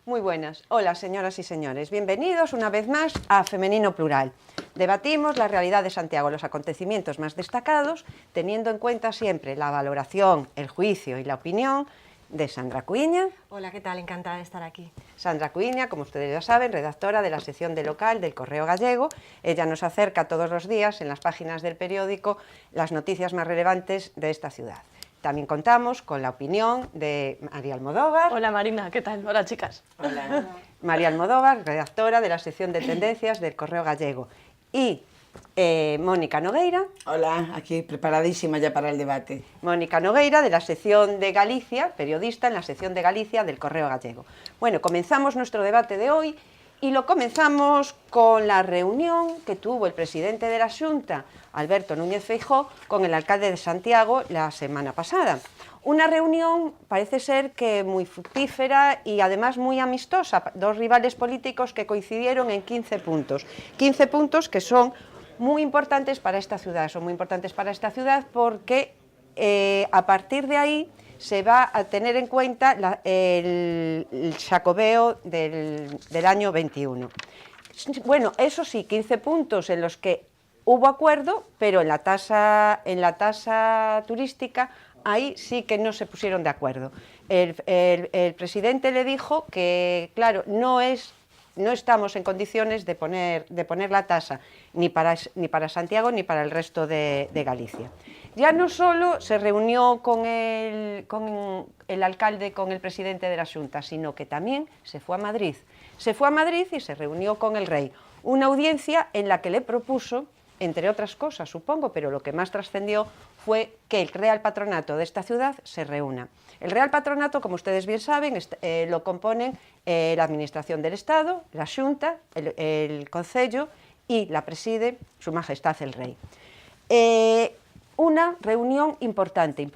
Muy buenas. Hola, señoras y señores. Bienvenidos una vez más a Femenino Plural. Debatimos la realidad de Santiago, los acontecimientos más destacados, teniendo en cuenta siempre la valoración, el juicio y la opinión de Sandra Cuiña. Hola, ¿qué tal? Encantada de estar aquí. Sandra Cuiña, como ustedes ya saben, redactora de la sección de local del Correo Gallego. Ella nos acerca todos los días en las páginas del periódico las noticias más relevantes de esta ciudad. También contamos con la opinión de María Almodóvar. Hola Marina, ¿qué tal? Hola chicas. Hola. María Almodóvar, redactora de la sección de tendencias del Correo Gallego. Y Mónica Nogueira. Hola, aquí preparadísima ya para el debate. Mónica Nogueira, de la sección de Galicia, periodista en la sección de Galicia del Correo Gallego. Bueno, comenzamos nuestro debate de hoy y lo comenzamos con la reunión que tuvo el presidente de la Xunta, Alberto Núñez Feijóo, con el alcalde de Santiago la semana pasada. Una reunión parece ser que muy fructífera y además muy amistosa. Dos rivales políticos que coincidieron en 15 puntos. 15 puntos que son muy importantes para esta ciudad. Son muy importantes para esta ciudad porque a partir de ahí se va a tener en cuenta el Xacobeo del año 21. Bueno, eso sí, 15 puntos en los que hubo acuerdo, pero en la tasa turística ahí sí que no se pusieron de acuerdo. El presidente le dijo que, claro, no estamos en condiciones de poner la tasa ni para Santiago ni para el resto de Galicia. Ya no solo se reunió con el alcalde, con el presidente de la Xunta, sino que también se fue a Madrid. Se fue a Madrid y se reunió con el rey. Una audiencia en la que le propuso, entre otras cosas, supongo, pero lo que más trascendió fue que el Real Patronato de esta ciudad se reúna. El Real Patronato, como ustedes bien saben, lo componen la Administración del Estado, la Xunta, el Concello y la preside Su Majestad el Rey. Una reunión importante,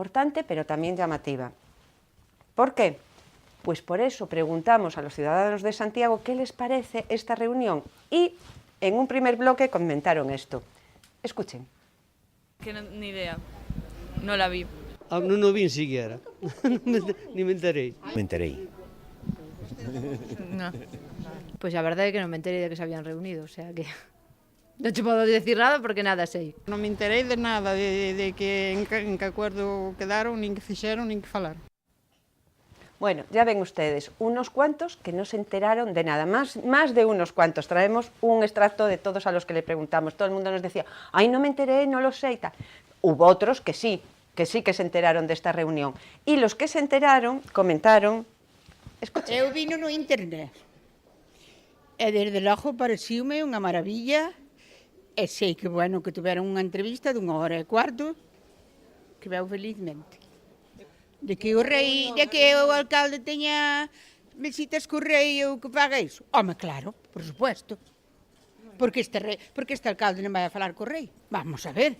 pero también llamativa. ¿Por qué? Pues por eso preguntamos a los ciudadanos de Santiago qué les parece esta reunión y en un primer bloque comentaron esto. Escuchen. Que no, ni idea, no la vi. Non o vi siquiera, ni me enterei. Me enterei. No. Pues a verdade é que non me enterei de que se habían reunido, o sea que non te podo decir nada porque nada sei. Non me enterei de nada, de que en que acuerdo quedaron, nin que fixeron, nin que falaron. Bueno, ya ven ustedes, unos cuantos que no se enteraron de nada, más de unos cuantos. Traemos un extracto de todos a los que le preguntamos. Todo el mundo nos decía, ay, no me enteré, no lo sé y tal. Hubo otros que sí que se enteraron de esta reunión. Y los que se enteraron comentaron... Escuchen. Eu vino no internet. E desde logo parecíume unha maravilla. E sei que, bueno, que tiveron unha entrevista dunha hora e cuarto que veu felizmente. De que o rei, de que o alcalde teña visitas co rei ou que paga iso. Home, claro, por supuesto. Porque este alcalde non vai a falar co rei. Vamos a ver.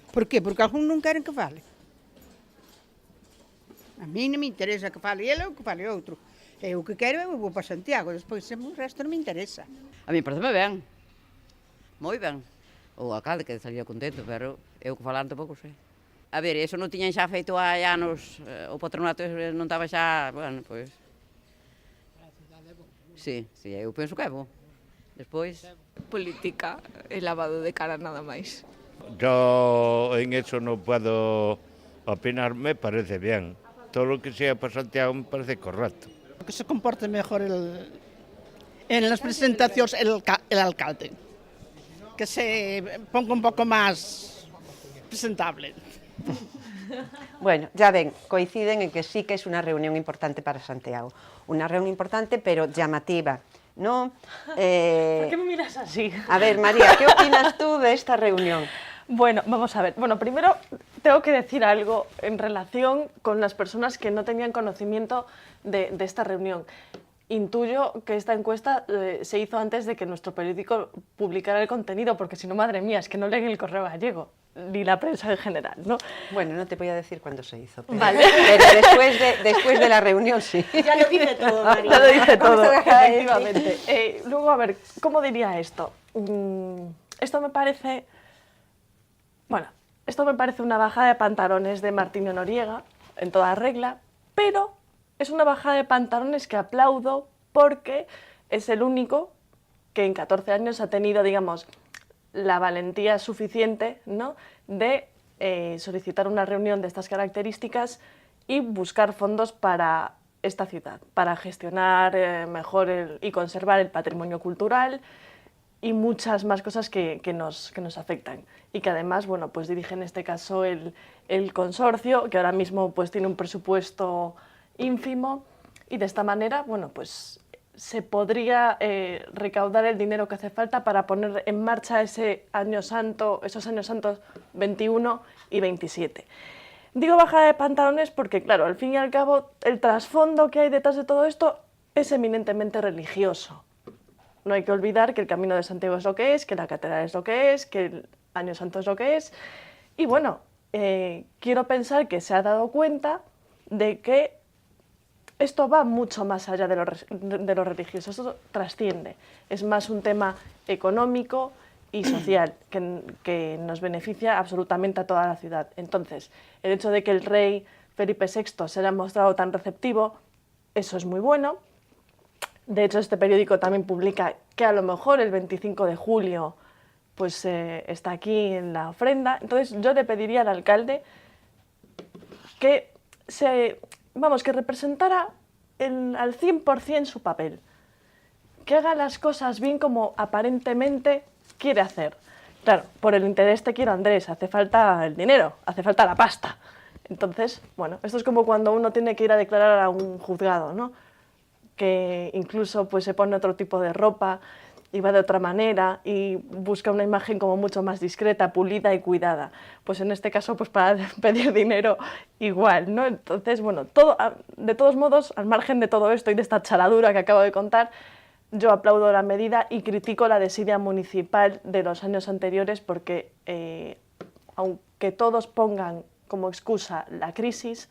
Por qué? Porque algún non queren que fale. A mí non me interesa que fale ele ou que fale outro. Eu que quero eu vou para Santiago, despois o resto non me interesa. A mí pareceme ben, moi ben. O alcalde que salía contento, pero eu que falar tampouco sei. A ver, eso non tiñan xa feito hai anos, o patronato non estaba xa, bueno, pois... Sí, eu penso que é bo. Despois... Política e lavado de cara nada máis. Yo en eso no puedo opinar, me parece bien. Todo lo que sea para Santiago me parece correcto. Que se comporte mejor en las presentaciones el alcalde. Que se ponga un poco más presentable. Bueno, ya ven, coinciden en que sí que es una reunión importante para Santiago. Una reunión importante, pero llamativa, ¿no? ¿Por qué me miras así? A ver, María, ¿qué opinas tú de esta reunión? Bueno, vamos a ver. Bueno, primero tengo que decir algo en relación con las personas que no tenían conocimiento de esta reunión. Intuyo que esta encuesta se hizo antes de que nuestro periódico publicara el contenido, porque si no, madre mía, es que no leen el Correo Gallego, ni la prensa en general, ¿no? Bueno, no te voy a decir cuándo se hizo, pero, vale. Pero después de la reunión sí. Ya lo dice todo, María. Ya lo dice todo, efectivamente. Luego, a ver, ¿cómo diría esto? Esto me parece... Bueno, esto me parece una bajada de pantalones de Martínez Noriega, en toda regla, pero es una bajada de pantalones que aplaudo porque es el único que en 14 años ha tenido, digamos, la valentía suficiente, ¿no?, de solicitar una reunión de estas características y buscar fondos para esta ciudad, para gestionar mejor y conservar el patrimonio cultural y muchas más cosas que nos afectan. Y que además, bueno, pues dirige en este caso el consorcio, que ahora mismo pues tiene un presupuesto ínfimo, y de esta manera, bueno, pues se podría recaudar el dinero que hace falta para poner en marcha esos años santos 21 y 27. Digo bajada de pantalones porque, claro, al fin y al cabo, el trasfondo que hay detrás de todo esto es eminentemente religioso. No hay que olvidar que el Camino de Santiago es lo que es, que la catedral es lo que es, que el Año Santo es lo que es. Y bueno, quiero pensar que se ha dado cuenta de que esto va mucho más allá de lo religioso, esto trasciende. Es más un tema económico y social que nos beneficia absolutamente a toda la ciudad. Entonces, el hecho de que el rey Felipe VI se haya mostrado tan receptivo, eso es muy bueno. De hecho, este periódico también publica que a lo mejor el 25 de julio pues, está aquí en la ofrenda. Entonces, yo le pediría al alcalde que que representara al 100% su papel, que haga las cosas bien como aparentemente quiere hacer. Claro, por el interés te quiero, Andrés, hace falta el dinero, hace falta la pasta. Entonces, bueno, esto es como cuando uno tiene que ir a declarar a un juzgado, ¿no?, que incluso pues, se pone otro tipo de ropa y va de otra manera y busca una imagen como mucho más discreta, pulida y cuidada. Pues en este caso, pues para pedir dinero igual, ¿no? Entonces, bueno, de todos modos, al margen de todo esto y de esta charadura que acabo de contar, yo aplaudo la medida y critico la desidia municipal de los años anteriores porque, aunque todos pongan como excusa la crisis,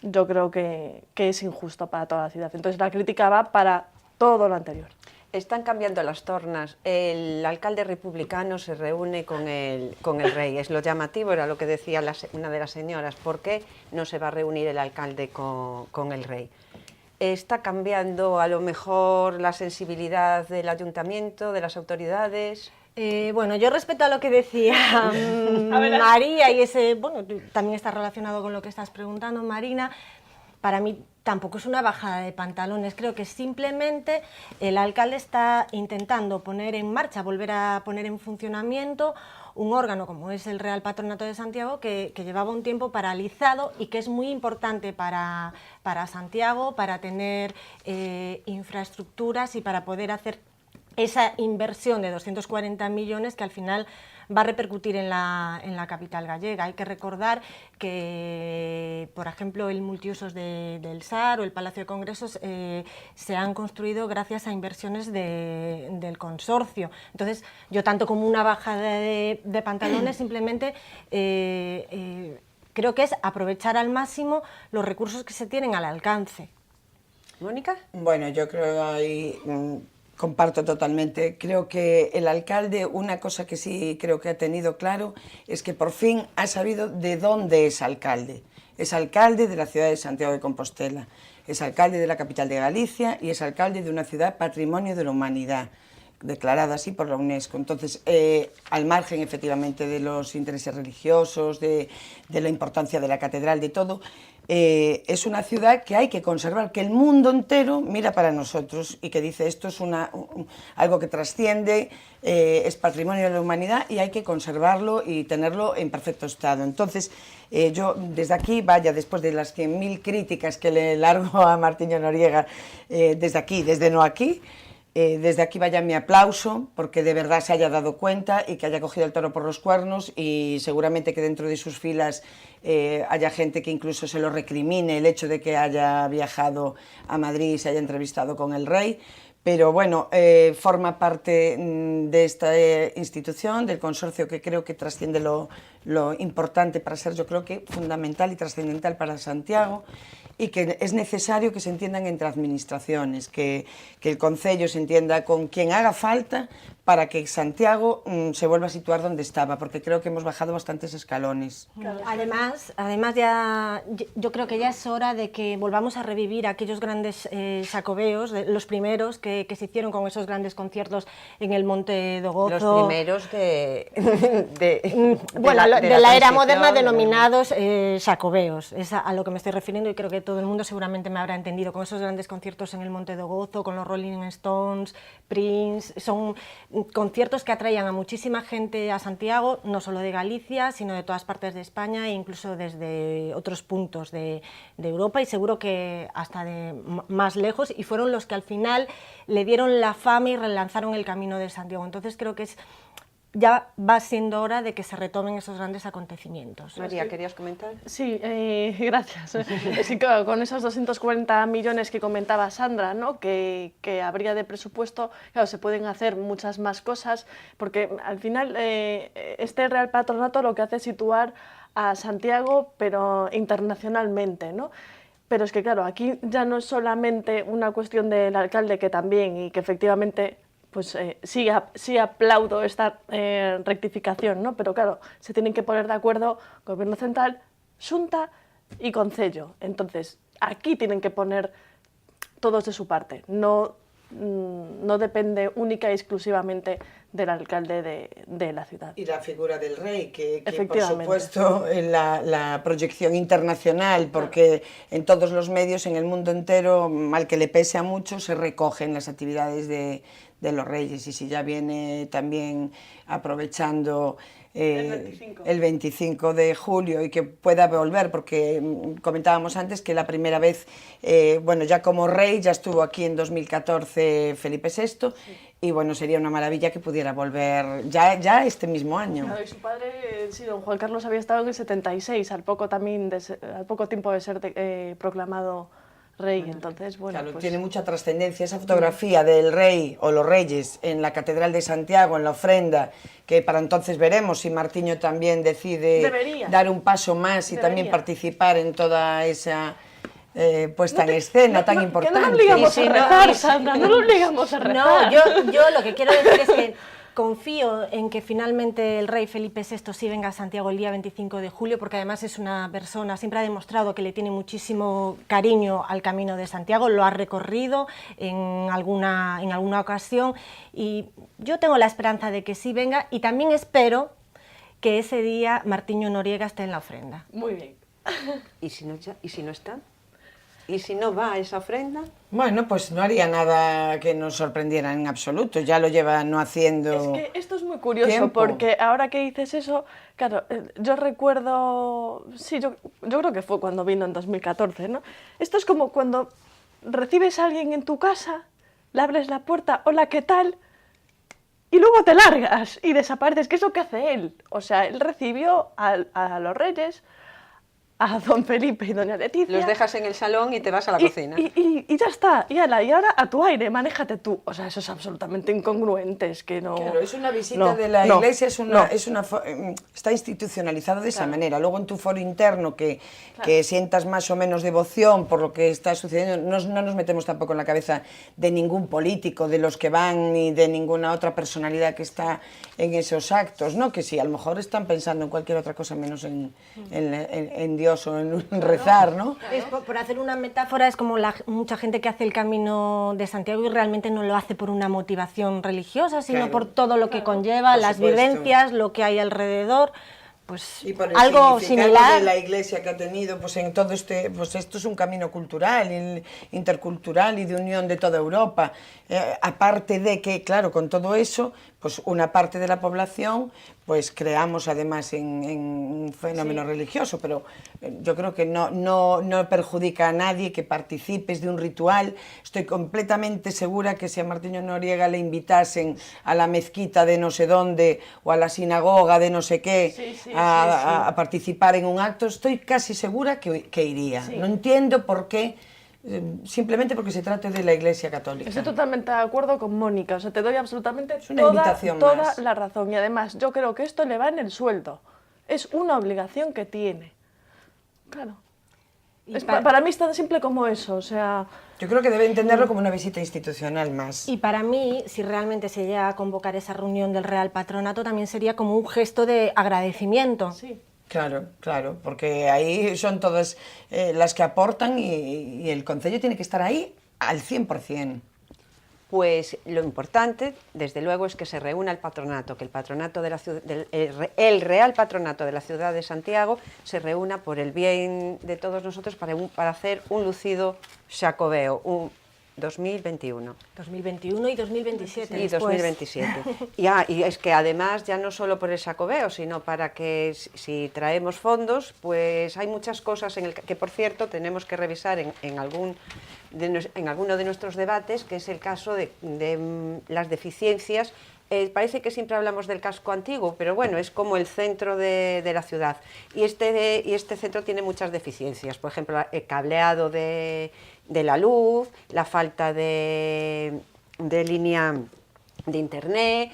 yo creo que es injusto para toda la ciudad. Entonces la crítica va para todo lo anterior. Están cambiando las tornas. El alcalde republicano se reúne con el rey. Es lo llamativo, era lo que decía una de las señoras. ¿Por qué no se va a reunir el alcalde con el rey? ¿Está cambiando a lo mejor la sensibilidad del ayuntamiento, de las autoridades? Bueno, yo respecto a lo que decía María, y también está relacionado con lo que estás preguntando, Marina, para mí tampoco es una bajada de pantalones, creo que simplemente el alcalde está intentando poner en marcha, volver a poner en funcionamiento un órgano como es el Real Patronato de Santiago que llevaba un tiempo paralizado y que es muy importante para Santiago, para tener infraestructuras y para poder hacer esa inversión de 240 millones que al final va a repercutir en la capital gallega. Hay que recordar que, por ejemplo, el multiusos del SAR o el Palacio de Congresos se han construido gracias a inversiones del consorcio. Entonces, yo tanto como una bajada de pantalones, simplemente creo que es aprovechar al máximo los recursos que se tienen al alcance. ¿Mónica? Bueno, yo creo ahí comparto totalmente. Creo que el alcalde, una cosa que sí creo que ha tenido claro, es que por fin ha sabido de dónde es alcalde. Es alcalde de la ciudad de Santiago de Compostela, es alcalde de la capital de Galicia y es alcalde de una ciudad Patrimonio de la Humanidad, declarada así por la UNESCO. Entonces, al margen efectivamente de los intereses religiosos, de la importancia de la catedral, de todo, es una ciudad que hay que conservar, que el mundo entero mira para nosotros y que dice esto es algo que trasciende, es patrimonio de la humanidad y hay que conservarlo y tenerlo en perfecto estado. Entonces, yo desde aquí, después de las 100.000 críticas que le largo a Martiño Noriega, desde aquí, desde no aquí, desde aquí vaya mi aplauso, porque de verdad se haya dado cuenta y que haya cogido el toro por los cuernos y seguramente que dentro de sus filas haya gente que incluso se lo recrimine el hecho de que haya viajado a Madrid y se haya entrevistado con el rey. Pero bueno, forma parte de esta institución, del consorcio que creo que trasciende lo importante para ser, yo creo que fundamental y trascendental para Santiago, y que es necesario que se entiendan entre administraciones, que el concello se entienda con quien haga falta para que Santiago se vuelva a situar donde estaba, porque creo que hemos bajado bastantes escalones. Además, además yo creo que ya es hora de que volvamos a revivir aquellos grandes xacobeos, los primeros que se hicieron con esos grandes conciertos en el Monte do Gozo. Los primeros de la era moderna denominados xacobeos, es a lo que me estoy refiriendo, y creo que todo el mundo seguramente me habrá entendido, con esos grandes conciertos en el Monte do Gozo, con los Rolling Stones, Prince. Son conciertos que atraían a muchísima gente a Santiago, no solo de Galicia, sino de todas partes de España e incluso desde otros puntos de Europa, y seguro que hasta de más lejos, y fueron los que al final le dieron la fama y relanzaron el Camino de Santiago. Entonces creo que ya va siendo hora de que se retomen esos grandes acontecimientos. María, ¿querías comentar? Sí, gracias. Es que claro, con esos 240 millones que comentaba Sandra, ¿no? que habría de presupuesto, claro, se pueden hacer muchas más cosas, porque al final este Real Patronato lo que hace es situar a Santiago, pero internacionalmente, ¿no? Pero es que claro, aquí ya no es solamente una cuestión del alcalde, que también, y que efectivamente pues sí aplaudo esta rectificación, ¿no? Pero claro, se tienen que poner de acuerdo Gobierno Central, Xunta y Concello. Entonces, aquí tienen que poner todos de su parte. No depende única y exclusivamente del alcalde de la ciudad. Y la figura del rey, que por supuesto la proyección internacional, porque en todos los medios, en el mundo entero, mal que le pese a muchos, se recogen las actividades de los reyes, y si ya viene también aprovechando el 25 de julio y que pueda volver, porque comentábamos antes que la primera vez, bueno, ya como rey, ya estuvo aquí en 2014 Felipe VI, sí. Y bueno, sería una maravilla que pudiera volver ya este mismo año. Claro, y su padre, sí, don Juan Carlos, había estado en el 76, al poco tiempo de ser proclamado rey, entonces, bueno, claro, pues tiene mucha trascendencia esa fotografía del rey o los reyes en la Catedral de Santiago, en la ofrenda, que para entonces veremos si Martiño también decide dar un paso más y también participar en toda esa puesta en escena tan importante. Que no lo obligamos a rezar, Sandra, no lo obligamos a rezar. No, yo lo que quiero decir es que confío en que finalmente el rey Felipe VI sí venga a Santiago el día 25 de julio, porque además es una persona, siempre ha demostrado que le tiene muchísimo cariño al Camino de Santiago, lo ha recorrido en alguna ocasión, y yo tengo la esperanza de que sí venga, y también espero que ese día Martiño Noriega esté en la ofrenda. Muy bien. ¿Y si no está? ¿Y si no va a esa ofrenda? Bueno, pues no haría nada que nos sorprendiera en absoluto, ya lo lleva no haciendo. Es que esto es muy curioso, tiempo. Porque ahora que dices eso, claro, yo recuerdo, sí, yo creo que fue cuando vino en 2014, ¿no? Esto es como cuando recibes a alguien en tu casa, le abres la puerta, hola, ¿qué tal? Y luego te largas y desapareces, ¿qué es lo que hace él? O sea, él recibió a los reyes, a don Felipe y doña Leticia. Los dejas en el salón y te vas a la cocina. Y ya está, y ahora a tu aire, manéjate tú. O sea, eso es absolutamente incongruente, es que no... Claro, es una visita de la iglesia, está institucionalizado de esa manera. Luego en tu foro interno, que sientas más o menos devoción por lo que está sucediendo, no nos metemos tampoco en la cabeza de ningún político, de los que van, ni de ninguna otra personalidad que está en esos actos, ¿no? Que sí, a lo mejor están pensando en cualquier otra cosa menos en Dios o en rezar, ¿no? Es, por hacer una metáfora, es como mucha gente que hace el Camino de Santiago y realmente no lo hace por una motivación religiosa, sino por todo lo que conlleva, las vivencias, lo que hay alrededor. Pues y por el algo significado similar de la iglesia que ha tenido, pues en todo pues esto es un camino cultural, intercultural y de unión de toda Europa. Aparte de que, claro, con todo eso, pues una parte de la población, pues creamos además en un fenómeno religioso, pero yo creo que no perjudica a nadie que participes de un ritual. Estoy completamente segura que si a Martiño Noriega le invitasen a la mezquita de no sé dónde o a la sinagoga de no sé qué a participar en un acto, estoy casi segura que iría. No entiendo por qué. Simplemente porque se trate de la Iglesia Católica. Estoy totalmente de acuerdo con Mónica, o sea, te doy absolutamente toda la razón, y además yo creo que esto le va en el sueldo, es una obligación que tiene, claro. Para mí es tan simple como eso, o sea... Yo creo que debe entenderlo como una visita institucional más. Y para mí, si realmente se llega a convocar esa reunión del Real Patronato, también sería como un gesto de agradecimiento. Sí. Claro, claro, porque ahí son todas las que aportan y el Concello tiene que estar ahí al 100%. Pues lo importante, desde luego, es que se reúna el patronato, que el patronato de la ciudad, el Real Patronato de la ciudad de Santiago se reúna por el bien de todos nosotros para hacer un lucido Xacobeo, un 2021. 2021 y 2027. Y 2027. Y es que además, ya no solo por el Xacobeo, sino para que si traemos fondos, pues hay muchas cosas que, por cierto, tenemos que revisar en alguno de nuestros debates, que es el caso de las deficiencias. Parece que siempre hablamos del casco antiguo, pero bueno, es como el centro de la ciudad. Y este centro tiene muchas deficiencias, por ejemplo, el cableado de la luz, la falta de línea de internet,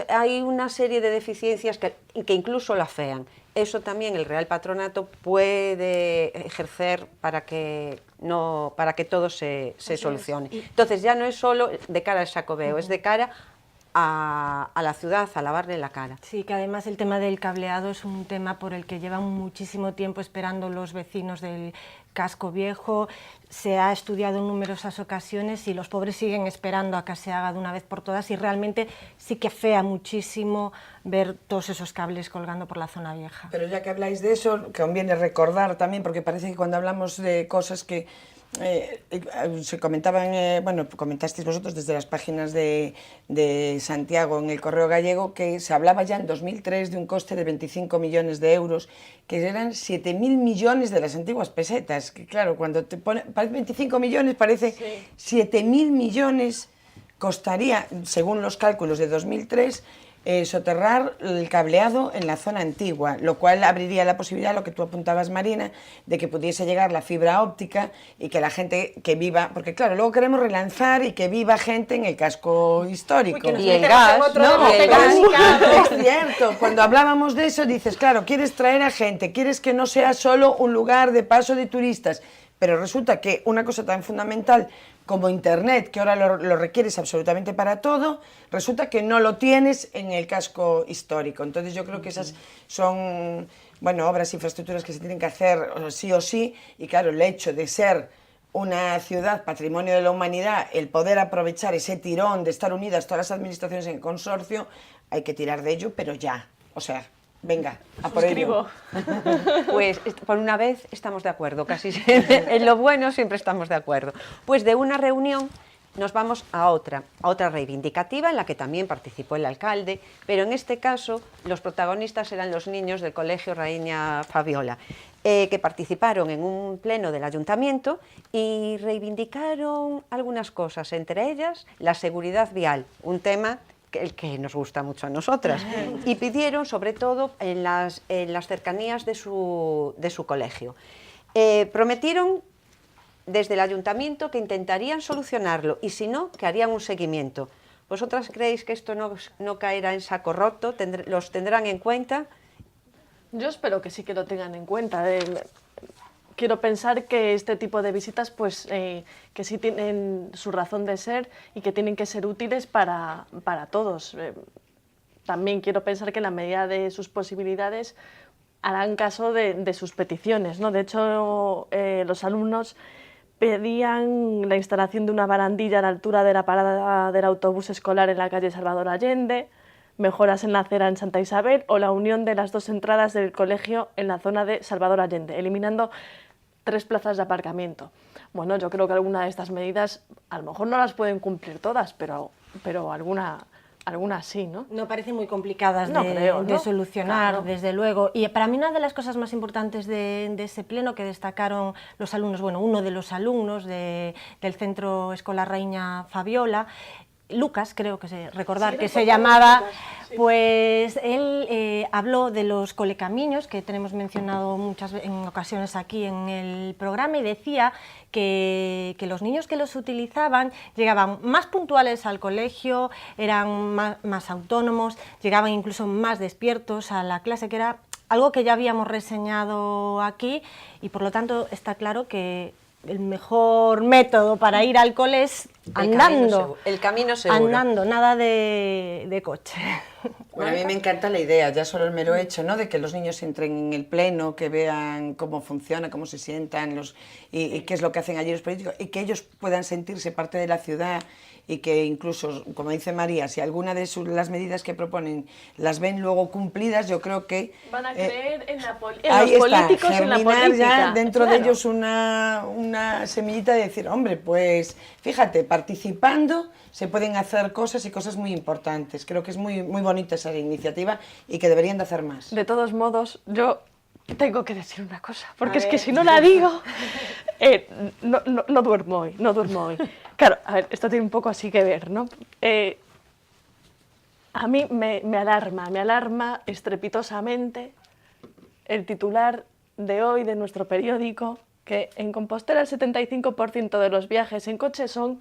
hay una serie de deficiencias que incluso la afean. Eso también el Real Patronato puede ejercer para que todo se solucione. Entonces ya no es solo de cara al Xacobeo, es de cara a la ciudad, a lavarle la cara. Sí, que además el tema del cableado es un tema por el que llevan muchísimo tiempo esperando los vecinos del casco viejo. Se ha estudiado en numerosas ocasiones y los pobres siguen esperando a que se haga de una vez por todas, y realmente sí que afea muchísimo ver todos esos cables colgando por la zona vieja. Pero ya que habláis de eso, conviene recordar también, porque parece que cuando hablamos de cosas que se comentaban, bueno, comentasteis vosotros desde las páginas de Santiago en el Correo Gallego, que se hablaba ya en 2003 de un coste de 25 millones de euros, que eran 7.000 millones de las antiguas pesetas, que claro, cuando te pone 25 millones parece 7.000 millones costaría, según los cálculos de 2003, soterrar el cableado en la zona antigua, lo cual abriría la posibilidad, lo que tú apuntabas, Marina, de que pudiese llegar la fibra óptica y que la gente que viva, porque claro, luego queremos relanzar y que viva gente en el casco histórico. Y el gas, ¿no? Y el gas, es cierto, cuando hablábamos de eso dices, claro, quieres traer a gente, quieres que no sea solo un lugar de paso de turistas, pero resulta que una cosa tan fundamental como Internet, que ahora lo requieres absolutamente para todo, resulta que no lo tienes en el casco histórico. Entonces yo creo que esas son, bueno, obras, infraestructuras que se tienen que hacer sí o sí, y claro, el hecho de ser una ciudad patrimonio de la humanidad, el poder aprovechar ese tirón de estar unidas todas las administraciones en consorcio, hay que tirar de ello, pero ya, o sea, venga, a por ello. Pues por una vez estamos de acuerdo, casi siempre, en lo bueno siempre estamos de acuerdo. Pues de una reunión nos vamos a otra reivindicativa en la que también participó el alcalde, pero en este caso los protagonistas eran los niños del Colegio Raíña Fabiola, que participaron en un pleno del ayuntamiento y reivindicaron algunas cosas, entre ellas la seguridad vial, un tema que nos gusta mucho a nosotras, y pidieron sobre todo en las cercanías de su colegio. Prometieron desde el ayuntamiento que intentarían solucionarlo y si no, que harían un seguimiento. ¿Vosotras creéis que esto no caerá en saco roto? ¿Los tendrán en cuenta? Yo espero que sí que lo tengan en cuenta. Quiero pensar que este tipo de visitas pues, que sí tienen su razón de ser y que tienen que ser útiles para todos. También quiero pensar que en la medida de sus posibilidades harán caso de sus peticiones, ¿no? De hecho, los alumnos pedían la instalación de una barandilla a la altura de la parada del autobús escolar en la calle Salvador Allende, mejoras en la acera en Santa Isabel o la unión de las dos entradas del colegio en la zona de Salvador Allende, eliminando 3 plazas de aparcamiento. Bueno, yo creo que alguna de estas medidas a lo mejor no las pueden cumplir todas, pero alguna sí, ¿no? No parecen muy complicadas creo, de solucionar, claro. Desde luego. Y para mí una de las cosas más importantes de ese pleno que destacaron los alumnos, bueno, uno de los alumnos del Centro Escolar Raíña Fabiola, Lucas, creo que recordar que se llamaba, pues él habló de los colecamiños que tenemos mencionado en ocasiones aquí en el programa, y decía que los niños que los utilizaban llegaban más puntuales al colegio, eran más autónomos, llegaban incluso más despiertos a la clase, que era algo que ya habíamos reseñado aquí, y por lo tanto está claro que el mejor método para ir al cole es andando. El camino seguro. Andando, nada de coche. Bueno, a mí me encanta la idea, ya solo el mero hecho, ¿no?, de que los niños entren en el pleno, que vean cómo funciona, cómo se sientan y qué es lo que hacen allí los políticos, y que ellos puedan sentirse parte de la ciudad y que incluso, como dice María, si alguna de las medidas que proponen las ven luego cumplidas, yo creo que... Van a creer en los está, políticos, en la política. Ya dentro de ellos una semillita de decir, hombre, pues fíjate, participando se pueden hacer cosas y cosas muy importantes. Creo que es muy, muy bonita esa iniciativa y que deberían de hacer más. De todos modos, yo tengo que decir una cosa, porque es que si no la digo, no duermo hoy, no duermo hoy. Claro, a ver, esto tiene un poco así que ver, ¿no? A mí me alarma estrepitosamente el titular de hoy de nuestro periódico, que en Compostela el 75% de los viajes en coche son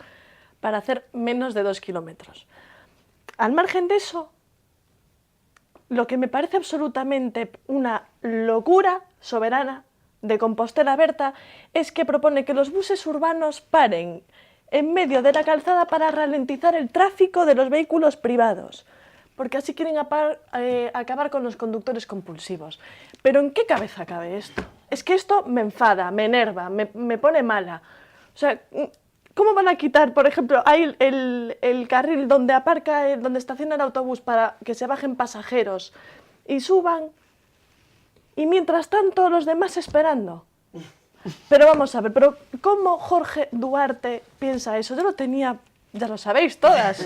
para hacer menos de 2 kilómetros. Al margen de eso, lo que me parece absolutamente una locura soberana de Compostela Berta es que propone que los buses urbanos paren en medio de la calzada para ralentizar el tráfico de los vehículos privados, porque así quieren acabar con los conductores compulsivos. ¿Pero en qué cabeza cabe esto? Es que esto me enfada, me enerva, me pone mala. O sea, ¿cómo van a quitar, por ejemplo, ahí el carril donde donde estaciona el autobús para que se bajen pasajeros y suban? Y mientras tanto los demás esperando. Pero vamos a ver, pero ¿cómo Jorge Duarte piensa eso? Yo lo tenía, ya lo sabéis todas,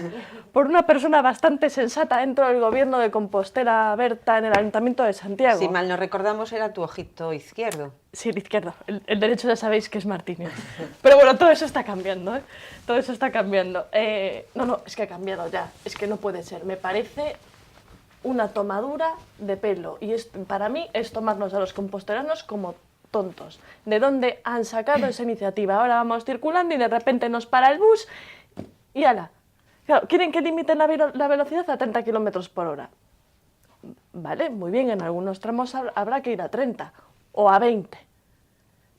por una persona bastante sensata dentro del gobierno de Compostela Berta en el Ayuntamiento de Santiago. Si mal no recordamos, era tu ojito izquierdo. Sí, el izquierdo. El derecho ya sabéis que es Martínez. Pero bueno, todo eso está cambiando, ¿eh? Todo eso está cambiando. No, es que ha cambiado ya. Es que no puede ser. Me parece una tomadura de pelo. Y para mí es tomarnos a los compostelanos como tontos. ¿De dónde han sacado esa iniciativa? Ahora vamos circulando y de repente nos para el bus y ala. Claro, quieren que limiten la velocidad a 30 kilómetros por hora. Vale, muy bien, en algunos tramos habrá que ir a 30 o a 20.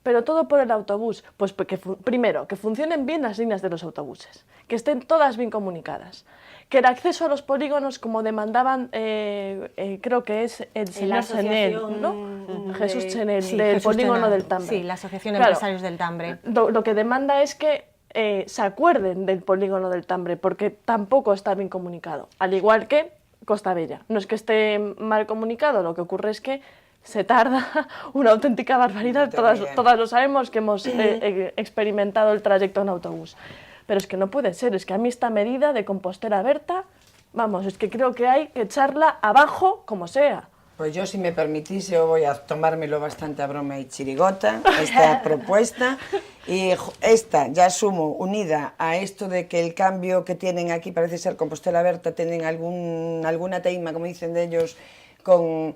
Pero todo por el autobús. Pues primero, que funcionen bien las líneas de los autobuses, que estén todas bien comunicadas, que el acceso a los polígonos, como demandaban, creo que es el señor Chenel, ¿no? Jesús Chenel, sí, del Jesús polígono del Tambre. Sí, la Asociación de Empresarios del Tambre. Lo que demanda es que se acuerden del polígono del Tambre, porque tampoco está bien comunicado, al igual que Costa Bella. No es que esté mal comunicado, lo que ocurre es que se tarda una auténtica barbaridad, todas lo sabemos que hemos experimentado el trayecto en autobús. Pero es que no puede ser, es que a mí esta medida de Compostela Berta, vamos, es que creo que hay que echarla abajo como sea. Pues yo, si me permitís, yo voy a tomármelo bastante a broma y chirigota, esta propuesta, y esta, ya sumo, unida a esto de que el cambio que tienen aquí, parece ser Compostela Berta, tienen alguna teima, como dicen de ellos, con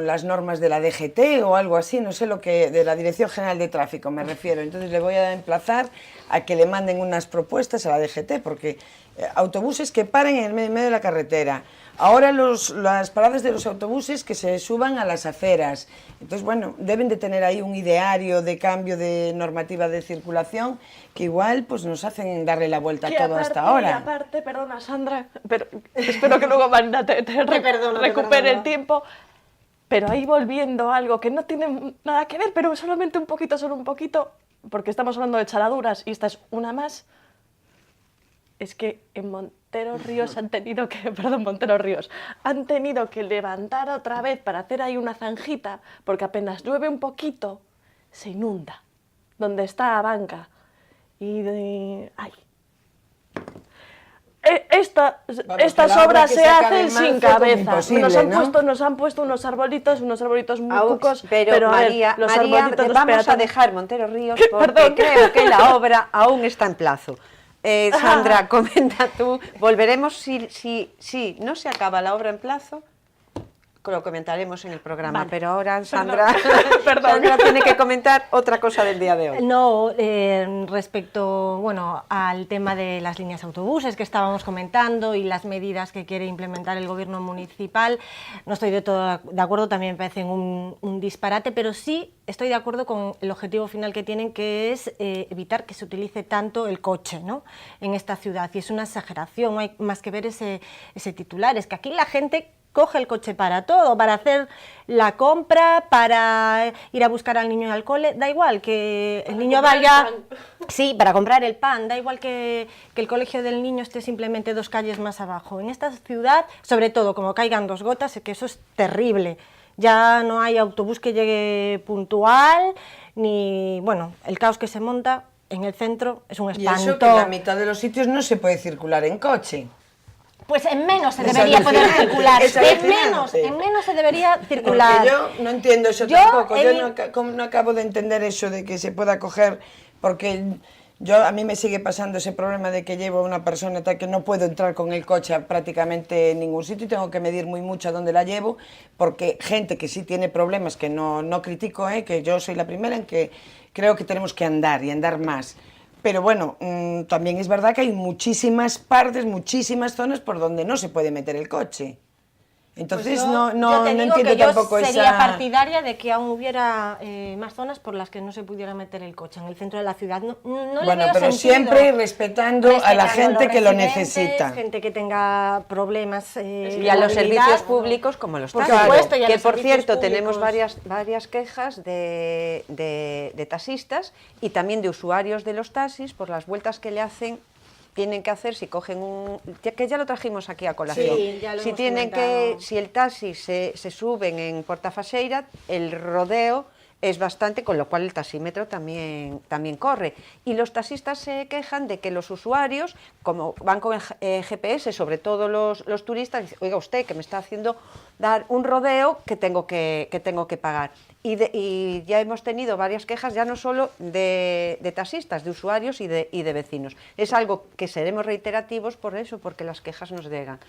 las normas de la DGT o algo así, no sé lo que, de la Dirección General de Tráfico me refiero. Entonces le voy a emplazar a que le manden unas propuestas a la DGT, porque autobuses que paren en el medio de la carretera, ahora las paradas de los autobuses que se suban a las aceras. Entonces, bueno, deben de tener ahí un ideario de cambio de normativa de circulación que igual pues nos hacen darle la vuelta a todo hasta ahora. Y aparte, perdona Sandra, pero espero que luego Marina te recupere el tiempo. Pero ahí volviendo a algo que no tiene nada que ver, pero solamente un poquito, solo un poquito, porque estamos hablando de chaladuras y esta es una más, es que en Montero Ríos han tenido que levantar otra vez para hacer ahí una zanjita, porque apenas llueve un poquito, se inunda, donde está Abanca. Estas obras se hacen sin cabeza. Nos han puesto unos arbolitos muy cucos, pero María, te vamos a dejar Montero Ríos porque creo que la obra aún está en plazo. Sandra, comenta tú, volveremos si no se acaba la obra en plazo, lo comentaremos en el programa, vale. Pero ahora Sandra, Sandra tiene que comentar otra cosa del día de hoy. No, respecto al tema de las líneas autobuses que estábamos comentando y las medidas que quiere implementar el gobierno municipal, no estoy de todo de acuerdo, también me parecen un disparate, pero sí estoy de acuerdo con el objetivo final que tienen, que es evitar que se utilice tanto el coche, ¿no?, en esta ciudad, y es una exageración, no hay más que ver ese titular, es que aquí la gente coge el coche para todo, para hacer la compra, para ir a buscar al niño al cole, da igual que el niño vaya... Sí, para comprar el pan, da igual que el colegio del niño esté simplemente 2 calles más abajo. En esta ciudad, sobre todo, como caigan 2 gotas, que eso es terrible. Ya no hay autobús que llegue puntual, ni... Bueno, el caos que se monta en el centro es un espanto. Y eso que en la mitad de los sitios no se puede circular en coche. Pues en menos se debería poder circular, en menos se debería circular. Porque yo no entiendo eso tampoco, yo no acabo de entender eso de que se pueda coger, porque a mí me sigue pasando ese problema de que llevo a una persona tal que no puedo entrar con el coche a prácticamente ningún sitio y tengo que medir muy mucho a dónde la llevo, porque gente que sí tiene problemas, que no critico, que yo soy la primera en que creo que tenemos que andar y andar más. Pero bueno, también es verdad que hay muchísimas partes, muchísimas zonas por donde no se puede meter el coche. Entonces pues no entiendo tampoco esa... Yo sería partidaria de que aún hubiera más zonas por las que no se pudiera meter el coche. En el centro de la ciudad no bueno, le veo pero sentido. Siempre respetando a la gente que lo necesita. Gente que tenga problemas y a los servicios públicos como los taxis. Por supuesto, y a que los por servicios cierto públicos. tenemos varias quejas de taxistas y también de usuarios de los taxis por las vueltas que le hacen. Tienen que hacer, si cogen que ya lo trajimos aquí a colación, sí, ya lo si hemos si el taxi se suben en Portafaxeira, el rodeo es bastante, con lo cual el taxímetro también corre. Y los taxistas se quejan de que los usuarios, como van con el GPS, sobre todo los turistas, dicen, oiga usted, que me está haciendo dar un rodeo que tengo que pagar. Y ya hemos tenido varias quejas, ya no solo de taxistas, de usuarios y de vecinos. Es algo que seremos reiterativos por eso, porque las quejas nos llegan.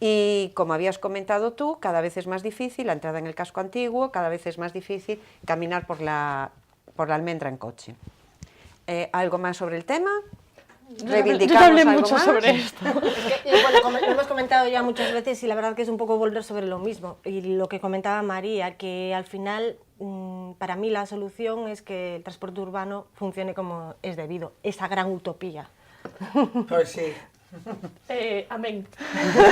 Y como habías comentado tú, cada vez es más difícil la entrada en el casco antiguo, cada vez es más difícil caminar por la Almendra en coche. ¿Algo más sobre el tema? Yo hablé mucho sobre esto. Bueno, lo hemos comentado ya muchas veces y la verdad que es un poco volver sobre lo mismo. Y lo que comentaba María, que al final, para mí la solución es que el transporte urbano funcione como es debido. Esa gran utopía. Pues sí. Amén.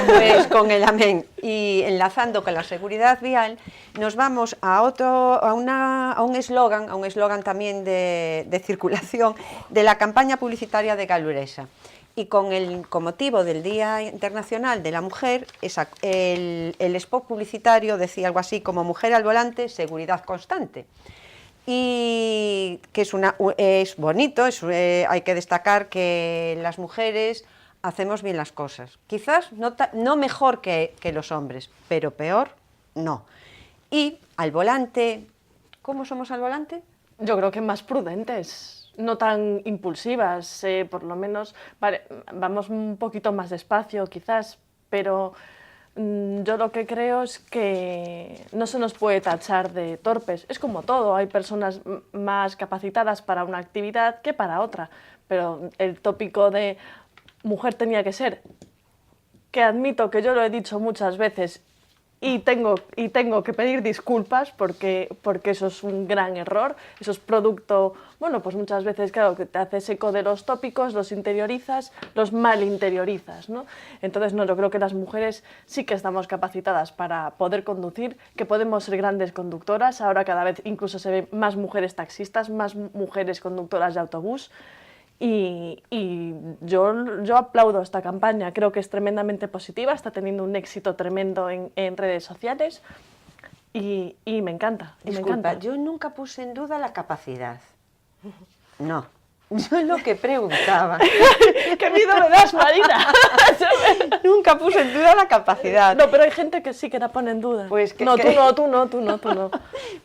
Pues con el amén y enlazando con la seguridad vial, nos vamos a un eslogan también de circulación de la campaña publicitaria de Galuresa. Y con motivo del Día Internacional de la Mujer, el spot publicitario decía algo así como mujer al volante, seguridad constante. Y que es bonito, hay que destacar que las mujeres hacemos bien las cosas. Quizás no mejor que los hombres, pero peor no. Y al volante, ¿cómo somos al volante? Yo creo que más prudentes, no tan impulsivas, por lo menos vamos un poquito más despacio quizás, pero yo lo que creo es que no se nos puede tachar de torpes. Es como todo, hay personas más capacitadas para una actividad que para otra, pero el tópico de mujer tenía que ser, que admito que yo lo he dicho muchas veces y tengo que pedir disculpas porque eso es un gran error, eso es producto, bueno, pues muchas veces, claro, que te haces eco de los tópicos, los interiorizas, los mal interiorizas, ¿no? Entonces, no, yo creo que las mujeres sí que estamos capacitadas para poder conducir, que podemos ser grandes conductoras, ahora cada vez incluso se ven más mujeres taxistas, más mujeres conductoras de autobús. Y yo aplaudo esta campaña, creo que es tremendamente positiva, está teniendo un éxito tremendo en redes sociales y me encanta. Disculpa, yo nunca puse en duda la capacidad. No. Yo lo que preguntaba. ¡Qué miedo me das, Marina! Nunca puse en duda la capacidad. No, pero hay gente que sí que la pone en duda. Pues tú no.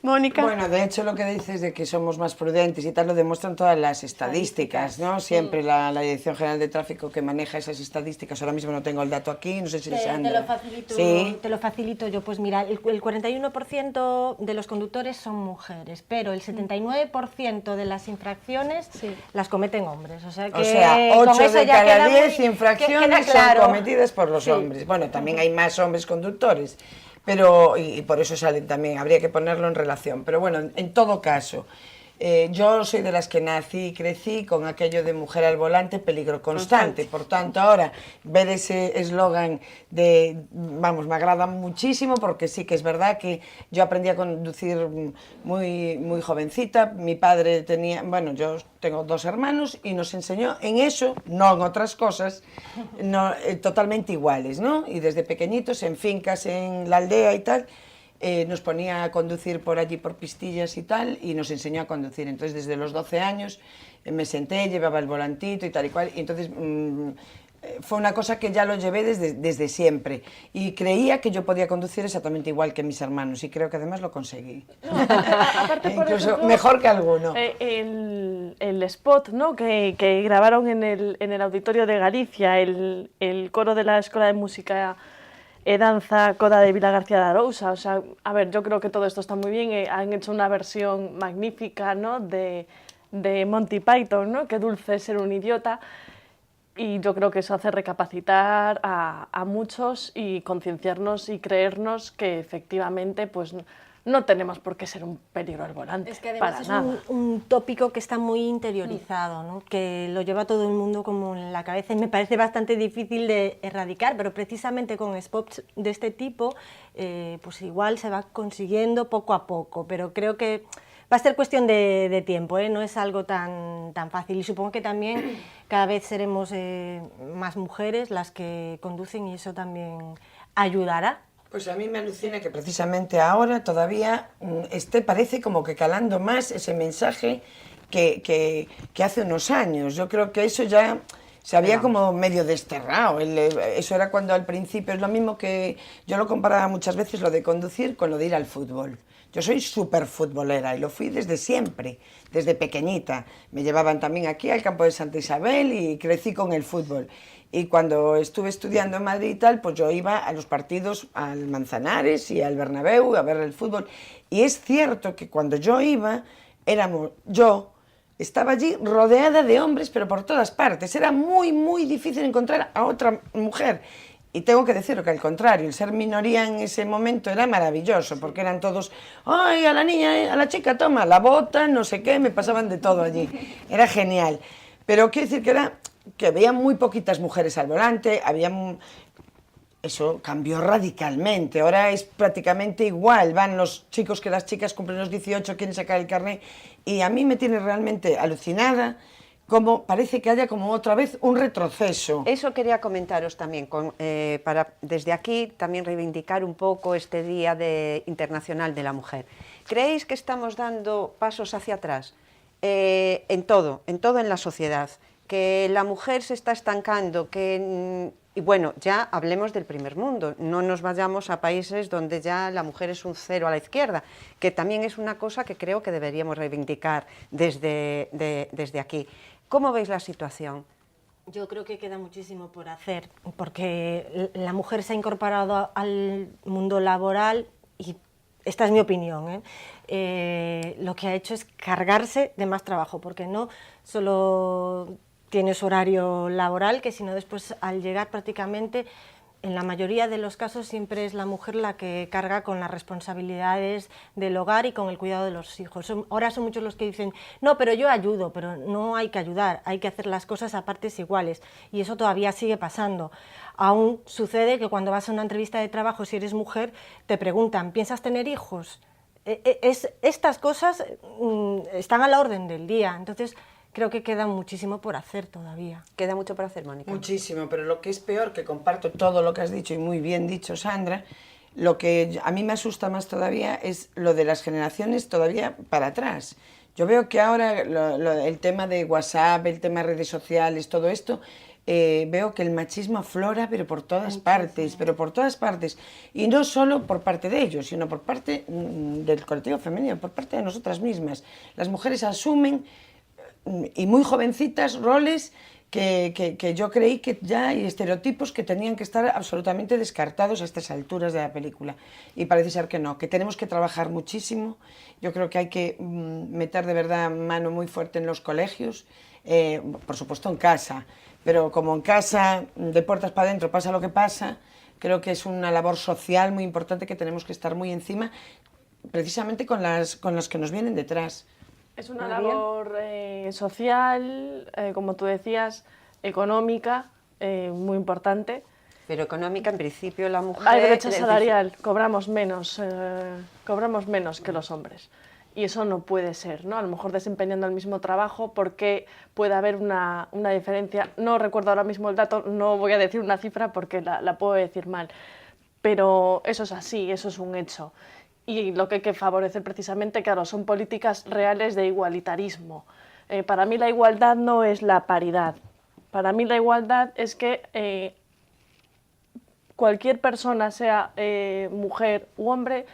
Mónica. Bueno, de hecho lo que dices de que somos más prudentes y tal lo demuestran todas las estadísticas, ¿no? Siempre la Dirección General de Tráfico que maneja esas estadísticas, ahora mismo no tengo el dato aquí, no sé si te lo facilito yo. Pues mira, el 41% de los conductores son mujeres, pero el 79% de las infracciones las cometen hombres. O sea, 8 de cada 10 infracciones claro. son cometidas por los hombres. Bueno, también hay más hombres conductores, pero y por eso salen también, habría que ponerlo en relación. Pero bueno, en todo caso, Yo soy de las que nací y crecí con aquello de mujer al volante, peligro constante. Por tanto, ahora ver ese eslogan vamos, me agrada muchísimo, porque sí que es verdad que yo aprendí a conducir muy jovencita. Mi padre tenía, bueno, yo tengo 2 hermanos y nos enseñó en eso, no en otras cosas, totalmente iguales, ¿no? Y desde pequeñitos, en fincas, en la aldea y tal, nos ponía a conducir por allí, por pistillas y tal, y nos enseñó a conducir. Entonces, desde los 12 años me senté, llevaba el volantito y tal y cual, y entonces fue una cosa que ya lo llevé desde siempre, y creía que yo podía conducir exactamente igual que mis hermanos, y creo que además lo conseguí. Aparte, por Incluso ejemplo, mejor que alguno. El spot, ¿no?, que grabaron en el Auditorio de Galicia, el coro de la Escola de Música e Danza Coda de Vila García de Arousa. O sea, a ver, yo creo que todo esto está muy bien, han hecho una versión magnífica, ¿no?, de Monty Python, ¿no?, Qué dulce ser un idiota, y yo creo que eso hace recapacitar a muchos y concienciarnos y creernos que efectivamente pues no tenemos por qué ser un peligro al volante. Es que además para es nada. un tópico que está muy interiorizado, ¿no?, que lo lleva todo el mundo como en la cabeza, y me parece bastante difícil de erradicar, pero precisamente con spots de este tipo, pues igual se va consiguiendo poco a poco, pero creo que va a ser cuestión de tiempo, no es algo tan fácil, y supongo que también cada vez seremos más mujeres las que conducen, y eso también ayudará. Pues a mí me alucina que precisamente ahora todavía parece como que calando más ese mensaje que hace unos años. Yo creo que eso ya se había como medio desterrado. Eso era cuando al principio, es lo mismo que yo lo comparaba muchas veces, lo de conducir con lo de ir al fútbol. Yo soy súper futbolera y lo fui desde siempre, desde pequeñita. Me llevaban también aquí al campo de Santa Isabel y crecí con el fútbol. Y cuando estuve estudiando en Madrid y tal, pues yo iba a los partidos al Manzanares y al Bernabéu a ver el fútbol. Y es cierto que cuando yo iba, estaba allí rodeada de hombres, pero por todas partes. Era muy difícil encontrar a otra mujer. Y tengo que decirlo que al contrario, el ser minoría en ese momento era maravilloso, porque eran todos, ¡ay, a la niña, a la chica, toma, la bota, no sé qué! Me pasaban de todo allí. Era genial. Pero quiero decir que había muy poquitas mujeres al volante, eso cambió radicalmente, ahora es prácticamente igual, van los chicos que las chicas, cumplen los 18, quieren sacar el carnet, y a mí me tiene realmente alucinada, como parece que haya como otra vez un retroceso. Eso quería comentaros también, para desde aquí también reivindicar un poco este Día Internacional de la Mujer. ¿Creéis que estamos dando pasos hacia atrás? En todo en la sociedad, que la mujer se está estancando, y bueno, ya hablemos del primer mundo, no nos vayamos a países donde ya la mujer es un cero a la izquierda, que también es una cosa que creo que deberíamos reivindicar desde aquí. ¿Cómo veis la situación? Yo creo que queda muchísimo por hacer, porque la mujer se ha incorporado al mundo laboral y esta es mi opinión, lo que ha hecho es cargarse de más trabajo, porque no solo tienes horario laboral, que sino después al llegar prácticamente, en la mayoría de los casos siempre es la mujer la que carga con las responsabilidades del hogar y con el cuidado de los hijos. Ahora son muchos los que dicen, no, pero yo ayudo, pero no hay que ayudar, hay que hacer las cosas a partes iguales, y eso todavía sigue pasando. Aún sucede que cuando vas a una entrevista de trabajo, si eres mujer, te preguntan, ¿piensas tener hijos? Estas cosas están a la orden del día, entonces creo que queda muchísimo por hacer todavía. Queda mucho por hacer, Mónica. Muchísimo, pero lo que es peor, que comparto todo lo que has dicho y muy bien dicho, Sandra, lo que a mí me asusta más todavía es lo de las generaciones todavía para atrás. Yo veo que ahora el tema de WhatsApp, el tema de redes sociales, todo esto, veo que el machismo aflora, pero por todas partes, y no solo por parte de ellos, sino por parte del colectivo femenino, por parte de nosotras mismas. Las mujeres asumen, y muy jovencitas, roles que yo creí que ya hay estereotipos que tenían que estar absolutamente descartados a estas alturas de la película, y parece ser que no, que tenemos que trabajar muchísimo. Yo creo que hay que meter de verdad mano muy fuerte en los colegios, por supuesto en casa, pero como en casa, de puertas para adentro, pasa lo que pasa, creo que es una labor social muy importante que tenemos que estar muy encima, precisamente con las que nos vienen detrás. Es una María. labor social, como tú decías, económica, muy importante. Pero económica, en principio, la mujer... Hay brecha salarial, cobramos menos que los hombres. Y eso no puede ser, ¿no? A lo mejor desempeñando el mismo trabajo, porque puede haber una diferencia. No recuerdo ahora mismo el dato, no voy a decir una cifra porque la puedo decir mal. Pero eso es así, eso es un hecho. Y lo que hay que favorecer precisamente, claro, son políticas reales de igualitarismo. Para mí la igualdad no es la paridad. Para mí la igualdad es que cualquier persona, sea mujer u hombre,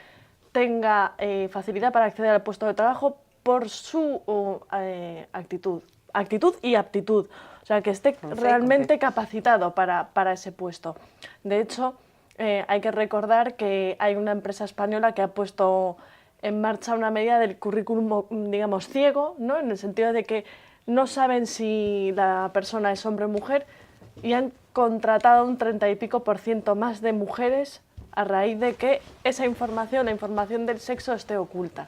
tenga facilidad para acceder al puesto de trabajo por su actitud y aptitud. O sea, que esté realmente capacitado para ese puesto. De hecho, hay que recordar que hay una empresa española que ha puesto en marcha una medida del currículum, digamos, ciego, ¿no? En el sentido de que no saben si la persona es hombre o mujer, y han contratado un 30 y pico % más de mujeres a raíz de que esa información, la información del sexo, esté oculta.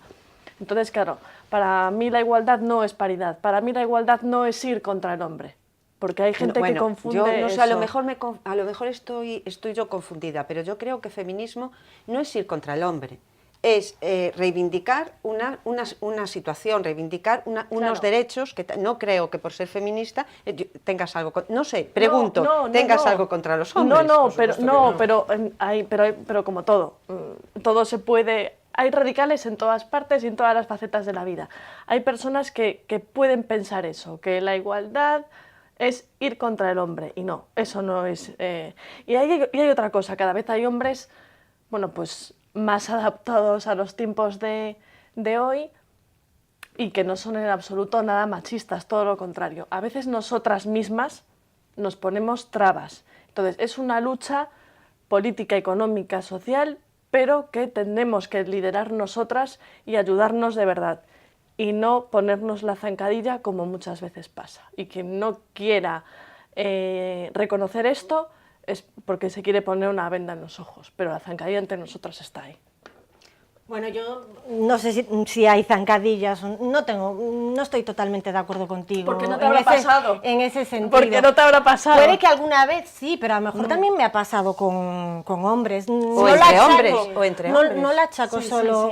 Entonces, claro, para mí la igualdad no es paridad, para mí la igualdad no es ir contra el hombre, porque hay gente que confunde yo no sé, eso. a lo mejor estoy yo confundida, pero yo creo que feminismo no es ir contra el hombre, es reivindicar una situación, reivindicar unos derechos, que no creo que por ser feminista tengas algo, no sé, pregunto, tengas algo contra los hombres. Pero como todo se puede, hay radicales en todas partes y en todas las facetas de la vida. Hay personas que pueden pensar eso, que la igualdad es ir contra el hombre, y no, eso no es... Y hay otra cosa, cada vez hay hombres, bueno, pues más adaptados a los tiempos de hoy, y que no son en absoluto nada machistas, todo lo contrario. A veces nosotras mismas nos ponemos trabas. Entonces, es una lucha política, económica, social, pero que tenemos que liderar nosotras y ayudarnos de verdad, y no ponernos la zancadilla como muchas veces pasa. Y quien no quiera reconocer esto es porque se quiere poner una venda en los ojos, pero la zancadilla entre nosotras está ahí. Bueno, yo no sé si hay zancadillas, no estoy totalmente de acuerdo contigo. ¿Por qué no te habrá pasado? En ese sentido. ¿Por qué no te habrá pasado? Puede que alguna vez sí, pero a lo mejor también me ha pasado con hombres. O entre hombres. No la achaco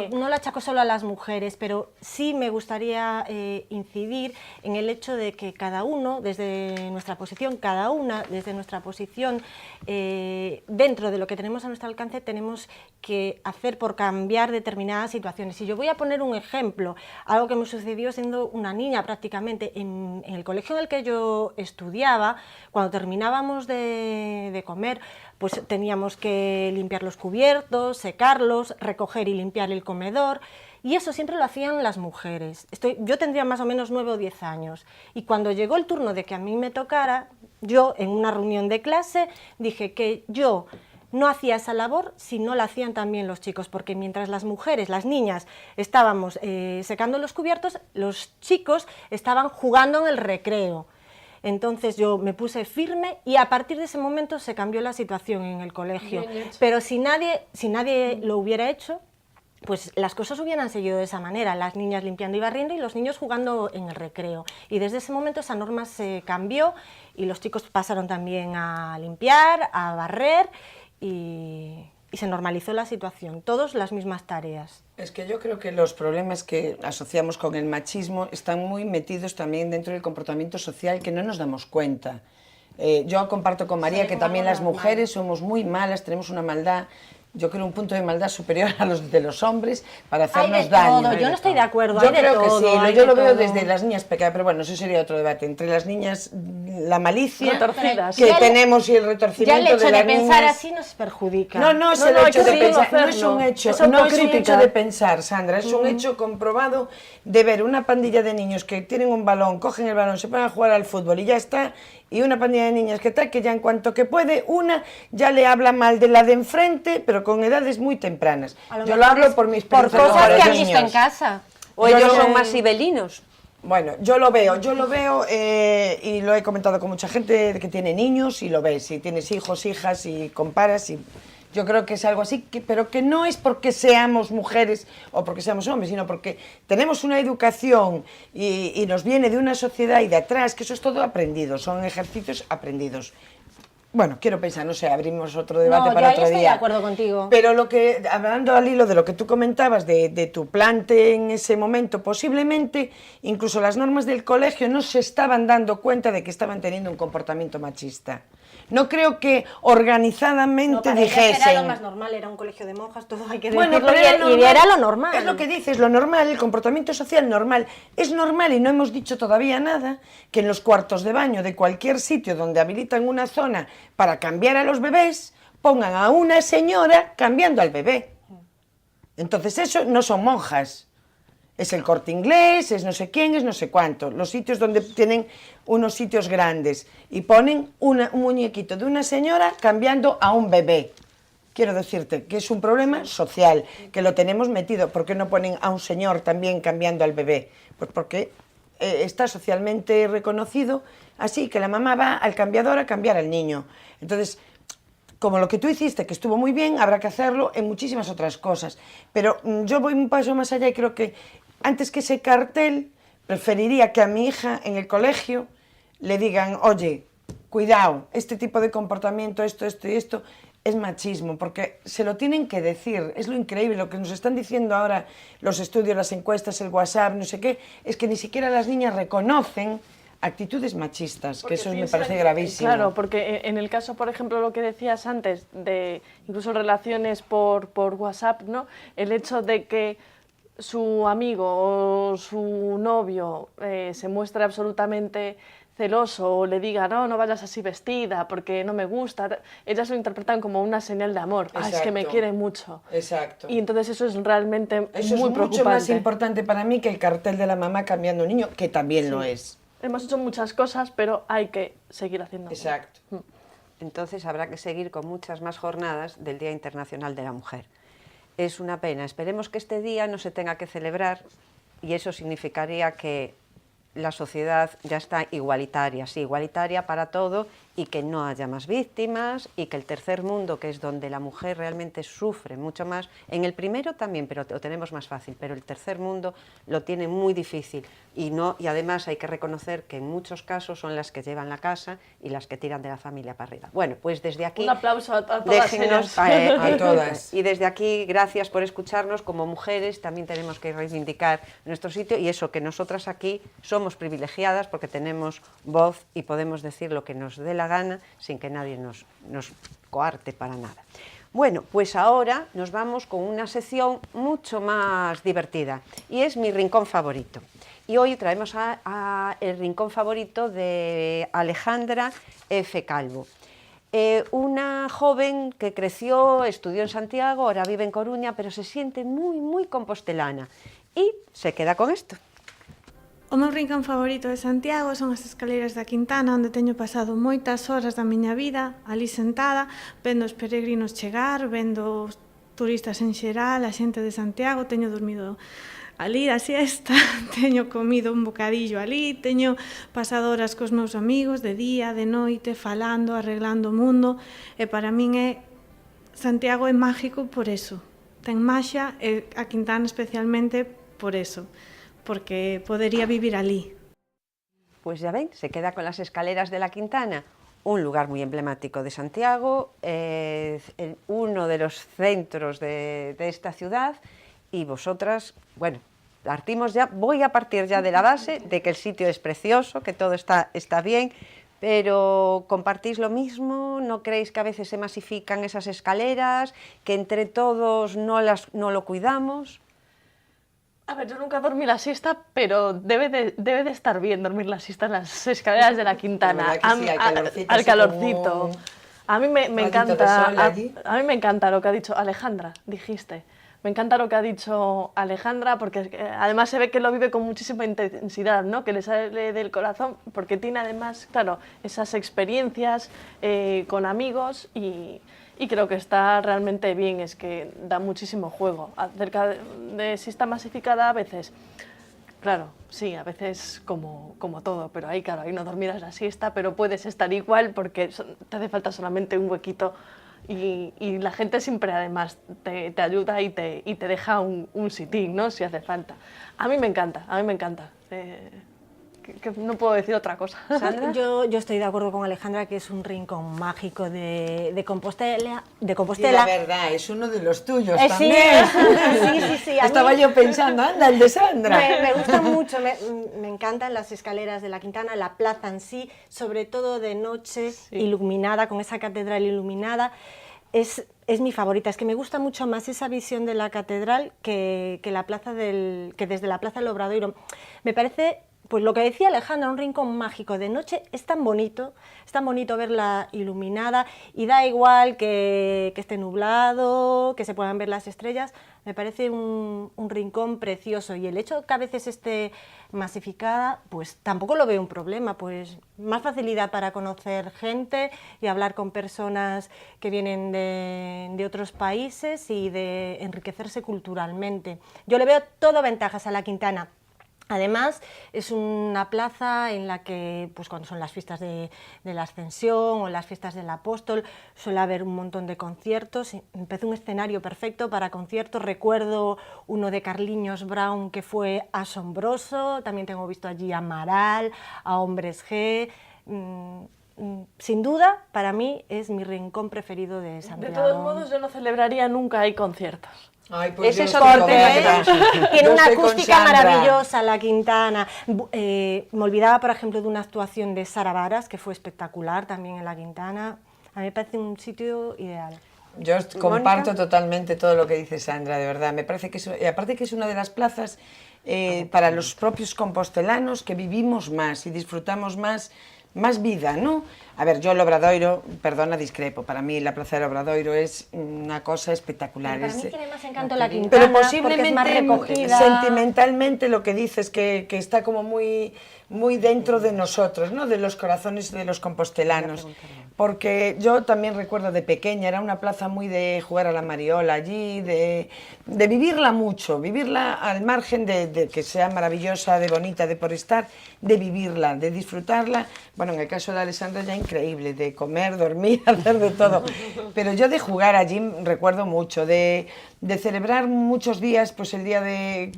no la achaco solo a las mujeres, pero sí me gustaría incidir en el hecho de que cada uno, desde nuestra posición, cada una desde nuestra posición, dentro de lo que tenemos a nuestro alcance, tenemos que hacer por cambiar determinadas situaciones. Y yo voy a poner un ejemplo, algo que me sucedió siendo una niña prácticamente. En el colegio en el que yo estudiaba, cuando terminábamos de comer, pues teníamos que limpiar los cubiertos, secarlos, recoger y limpiar el comedor, y eso siempre lo hacían las mujeres. Yo tendría más o menos 9 o 10 años, y cuando llegó el turno de que a mí me tocara, yo en una reunión de clase dije que yo no hacía esa labor si no la hacían también los chicos, porque mientras las mujeres, las niñas, estábamos secando los cubiertos, los chicos estaban jugando en el recreo. Entonces yo me puse firme y a partir de ese momento se cambió la situación en el colegio. Pero si nadie lo hubiera hecho, pues las cosas hubieran seguido de esa manera, las niñas limpiando y barriendo y los niños jugando en el recreo. Y desde ese momento esa norma se cambió y los chicos pasaron también a limpiar, a barrer, y se normalizó la situación, todos las mismas tareas. Es que yo creo que los problemas que asociamos con el machismo están muy metidos también dentro del comportamiento social, que no nos damos cuenta. Yo comparto con María que también las mujeres somos muy malas, tenemos una maldad, yo creo un punto de maldad superior a los de los hombres para hacernos daño. Yo no estoy de acuerdo. Yo creo que sí, yo lo veo desde las niñas pequeñas, pero bueno, eso sería otro debate. Entre las niñas, la malicia que tenemos y el retorcimiento de las niñas. Ya el hecho de pensar así nos perjudica. No es el hecho de pensar, no es un hecho de pensar, Sandra, es un hecho comprobado de ver una pandilla de niños que tienen un balón, cogen el balón, se ponen a jugar al fútbol y ya está, y una pandilla de niñas que ya en cuanto que puede, una ya le habla mal de la de enfrente, pero con edades muy tempranas. Yo lo hablo por mis por cosas que han visto en casa. O ellos son más sibelinos. Bueno, yo lo veo y lo he comentado con mucha gente que tiene niños y lo ves, si tienes hijos, hijas y comparas y Yo creo que es algo así, pero que no es porque seamos mujeres o porque seamos hombres, sino porque tenemos una educación y nos viene de una sociedad y de atrás, que eso es todo aprendido, son ejercicios aprendidos. Bueno, quiero pensar, no sé, abrimos otro debate para otro día. Estoy de acuerdo contigo. Pero hablando al hilo de lo que tú comentabas, de tu plante en ese momento, posiblemente incluso las normas del colegio no se estaban dando cuenta de que estaban teniendo un comportamiento machista. No creo que organizadamente dijesen... Era lo más normal, era un colegio de monjas, todo hay que decirlo, Bueno, pero y era lo normal. Es lo que dices, lo normal, el comportamiento social normal. Es normal, y no hemos dicho todavía nada, que en los cuartos de baño de cualquier sitio donde habilitan una zona para cambiar a los bebés, pongan a una señora cambiando al bebé. Entonces eso no son monjas. Es el Corte Inglés, es no sé quién, es no sé cuánto. Los sitios donde tienen unos sitios grandes y ponen un muñequito de una señora cambiando a un bebé. Quiero decirte que es un problema social, que lo tenemos metido. ¿Por qué no ponen a un señor también cambiando al bebé? Pues porque está socialmente reconocido así, que la mamá va al cambiador a cambiar al niño. Entonces, como lo que tú hiciste, que estuvo muy bien, habrá que hacerlo en muchísimas otras cosas. Pero yo voy un paso más allá y creo que antes que ese cartel, preferiría que a mi hija en el colegio le digan, oye, cuidado, este tipo de comportamiento, esto y esto, es machismo, porque se lo tienen que decir. Es lo increíble, lo que nos están diciendo ahora los estudios, las encuestas, el WhatsApp, no sé qué, es que ni siquiera las niñas reconocen actitudes machistas, que eso me parece gravísimo. Claro, porque en el caso, por ejemplo, lo que decías antes, de incluso relaciones por WhatsApp, ¿no? El hecho de que su amigo o su novio se muestre absolutamente celoso o le diga, no vayas así vestida porque no me gusta, ellas lo interpretan como una señal de amor. Es que me quiere mucho. Exacto. Y entonces eso es realmente eso muy es preocupante. mucho más importante para mí que el cartel de la mamá cambiando un niño, que también lo es. Hemos hecho muchas cosas, pero hay que seguir haciendo. Exacto. Entonces habrá que seguir con muchas más jornadas del Día Internacional de la Mujer. Es una pena. Esperemos que este día no se tenga que celebrar y eso significaría que la sociedad ya está igualitaria, sí, igualitaria para todo y que no haya más víctimas y que el tercer mundo, que es donde la mujer realmente sufre mucho más, en el primero también, pero lo tenemos más fácil, pero el tercer mundo lo tiene muy difícil y además hay que reconocer que en muchos casos son las que llevan la casa y las que tiran de la familia para arriba. Bueno, pues desde aquí... Un aplauso a todas ellas. A todas. Y desde aquí, gracias por escucharnos. Como mujeres también tenemos que reivindicar nuestro sitio y eso, que nosotras aquí somos privilegiadas porque tenemos voz y podemos decir lo que nos dé la gana sin que nadie nos coarte para nada. Bueno, pues ahora nos vamos con una sección mucho más divertida y es mi rincón favorito. Y hoy traemos el rincón favorito de Alejandra F. Calvo. Una joven que creció, estudió en Santiago, ahora vive en Coruña, pero se siente muy compostelana y se queda con esto. O meu rincón favorito de Santiago son as escaleiras da Quintana, onde teño pasado moitas horas da miña vida, ali sentada, vendo os peregrinos chegar, vendo os turistas en xeral, a xente de Santiago, teño dormido ali a siesta, teño comido un bocadillo ali, teño pasado horas cos meus amigos, de día, de noite, falando, arreglando o mundo, e para min Santiago é mágico por eso, ten maxia, e a Quintana especialmente por eso, porque podería vivir allí. Pues ya ven, se queda con las escaleras de la Quintana, un lugar muy emblemático de Santiago, uno de los centros de esta ciudad, y vosotras, bueno, partimos ya, voy a partir ya de la base de que el sitio es precioso, que todo está bien, pero ¿compartís lo mismo? ¿No creéis que a veces se masifican esas escaleras, que entre todos no lo cuidamos? A ver, yo nunca dormí la siesta, pero debe de estar bien dormir la siesta en las escaleras de la Quintana. Sí, al calorcito. A mí me encanta. A mí me encanta lo que ha dicho Alejandra, dijiste. Me encanta lo que ha dicho Alejandra, porque además se ve que lo vive con muchísima intensidad, ¿no? Que le sale del corazón, porque tiene además, claro, esas experiencias con amigos y creo que está realmente bien, es que da muchísimo juego. Acerca de si está masificada a veces, claro, sí, a veces como todo, pero ahí, claro, ahí no dormirás la siesta, pero puedes estar igual porque te hace falta solamente un huequito y la gente siempre además te ayuda y te deja un sitín, ¿no? Si hace falta. A mí me encanta, que no puedo decir otra cosa. ¿Sandra? Yo estoy de acuerdo con Alejandra que es un rincón mágico de Compostela. Y la verdad, es uno de los tuyos también. Sí. Estaba yo pensando, anda, el de Sandra. Me gusta mucho, me encantan las escaleras de la Quintana, la plaza en sí, sobre todo de noche, iluminada, con esa catedral iluminada. Es mi favorita, es que me gusta mucho más esa visión de la catedral que desde la plaza del Obradoiro. Me parece, pues lo que decía Alejandra, un rincón mágico de noche. Es tan bonito verla iluminada y da igual que esté nublado, que se puedan ver las estrellas. Me parece un rincón precioso, y el hecho de que a veces esté masificada, pues tampoco lo veo un problema, pues más facilidad para conocer gente y hablar con personas que vienen de otros países y de enriquecerse culturalmente. Yo le veo todo ventajas a la Quintana. Además, es una plaza en la que, pues cuando son las fiestas de la Ascensión o las fiestas del Apóstol, suele haber un montón de conciertos. Empezó un escenario perfecto para conciertos. Recuerdo uno de Carliños Brown que fue asombroso. También tengo visto allí a Amaral, a Hombres G. Sin duda, para mí es mi rincón preferido de Santiago. De todos modos, yo no celebraría nunca ahí conciertos. Ay, pues ese es otro tema. Tiene una acústica maravillosa la Quintana. Me olvidaba, por ejemplo, de una actuación de Sara Varas, que fue espectacular también en la Quintana. A mí me parece un sitio ideal. Yo comparto totalmente todo lo que dice Sandra, de verdad. Me parece que aparte que es una de las plazas para los propios compostelanos que vivimos más y disfrutamos más vida, ¿no? A ver, yo el Obradoiro, perdona, discrepo, para mí la Plaza del Obradoiro es una cosa espectacular. Para mí tiene más encanto la Quintana, pero posiblemente, es más recogida. Sentimentalmente lo que dices que está como muy dentro de nosotros, ¿no? De los corazones de los compostelanos. Porque yo también recuerdo de pequeña, era una plaza muy de jugar a la mariola allí, de vivirla mucho, vivirla al margen de que sea maravillosa, de bonita, de por estar, de vivirla, de disfrutarla. Bueno, en el caso de Alessandra ya increíble, de comer, dormir, hacer de todo. Pero yo de jugar allí recuerdo mucho, de celebrar muchos días, pues el día de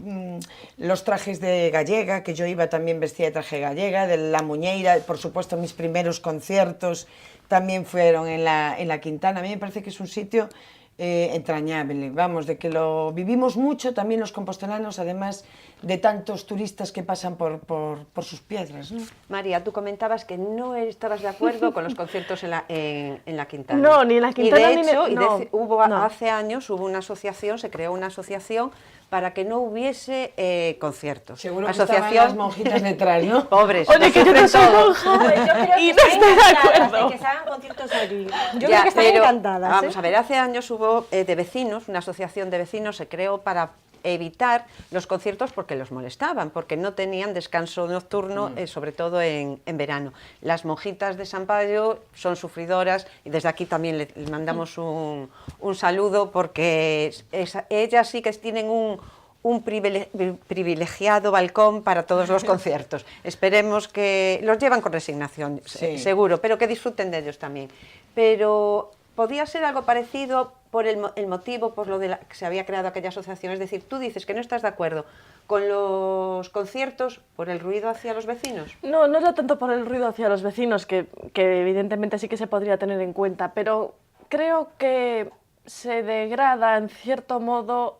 los trajes de gallega, que yo iba también vestida de traje gallega, de la Muñeira, por supuesto mis primeros conciertos también fueron en la Quintana. A mí me parece que es un sitio entrañable, vamos, de que lo vivimos mucho también los compostelanos, además de tantos turistas que pasan por sus piedras, ¿no? María, tú comentabas que no estabas de acuerdo con los conciertos en la Quintana. No, ni en la Quintana y de hecho, no. Hace años hubo una asociación, se creó una asociación para que no hubiese conciertos. Seguro que estaban las monjitas detrás, ¿no? Pobres. Oye, que yo no soy monja. Pues yo creo y no estoy de acuerdo. De que se hagan conciertos allí. Yo creo que están encantadas. Vamos a ver, hace años hubo de vecinos, una asociación de vecinos se creó para evitar los conciertos porque los molestaban, porque no tenían descanso nocturno, sobre todo en verano. Las monjitas de San Payo son sufridoras y desde aquí también les mandamos un saludo, porque ellas sí que tienen un privilegiado balcón para todos los conciertos. Esperemos que los llevan con resignación, seguro, pero que disfruten de ellos también. Pero podía ser algo parecido por el motivo, por lo de que se había creado aquella asociación. Es decir, tú dices que no estás de acuerdo con los conciertos por el ruido hacia los vecinos. No, no es tanto por el ruido hacia los vecinos, que evidentemente sí que se podría tener en cuenta, pero creo que se degrada en cierto modo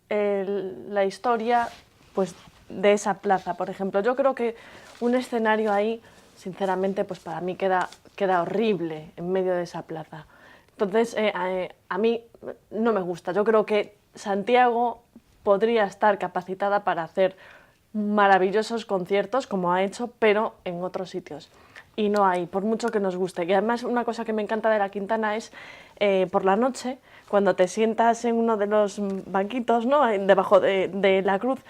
la historia, pues, de esa plaza. Por ejemplo, yo creo que un escenario ahí, sinceramente, pues para mí queda horrible en medio de esa plaza. Entonces, a mí no me gusta. Yo creo que Santiago podría estar capacitada para hacer maravillosos conciertos, como ha hecho, pero en otros sitios. Y no hay, por mucho que nos guste. Y además, una cosa que me encanta de la Quintana es, por la noche, cuando te sientas en uno de los banquitos, ¿no?, debajo de la cruz,